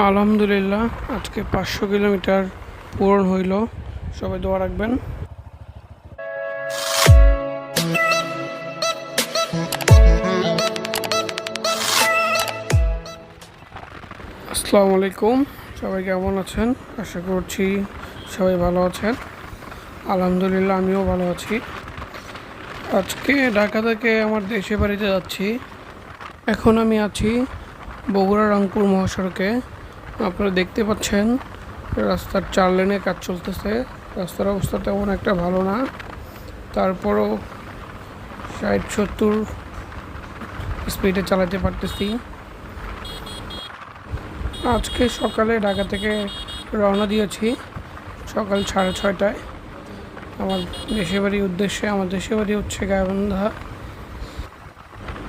আলহামদুলিল্লাহ আজকে 500 কিলোমিটার পূরণ হইল। সবাই দোয়া রাখবেন। আসসালামু আলাইকুম, সবাই কেমন আছেন? আশা করছি সবাই ভালো আছেন। আলহামদুলিল্লাহ আমিও ভালো আছি। আজকে ঢাকা থেকে আমার দেশে বাড়িতে যাচ্ছি। এখন আমি আছি বগুড়া রংপুর মহাসড়কে। আপনারা দেখতে পাচ্ছেন রাস্তার 4 লেনে কাজ চলতেছে। রাস্তার অবস্থা তেমন একটা ভালো না, তারপরও 60-70 স্পিডে চালাতে পারতেছি। আজকে সকালে ঢাকা থেকে রওনা দিয়েছি সকাল 6:30টায় আমার দেশের বাড়ির উদ্দেশ্যে। আমার দেশের বাড়ি হচ্ছে গাইবান্ধা।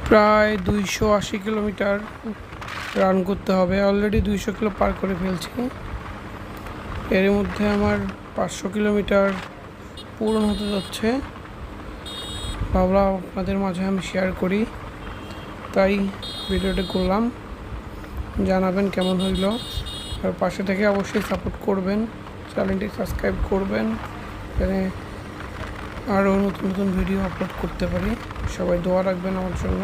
প্রায় 280 কিলোমিটার রান করতে হবে। অলরেডি 200 কিলো পার করে ফেলছি। এর মধ্যে আমার 500 কিলোমিটার পূরণ হতে যাচ্ছে। ভাবলাম আপনাদের মাঝে আমি শেয়ার করি, তাই ভিডিওটি করলাম। জানাবেন কেমন হইল, আর পাশে থেকে অবশ্যই সাপোর্ট করবেন, চ্যানেলটি সাবস্ক্রাইব করবেন যাতে আরও নতুন নতুন ভিডিও আপলোড করতে পারি। সবাই দোয়া রাখবেন আমার জন্য।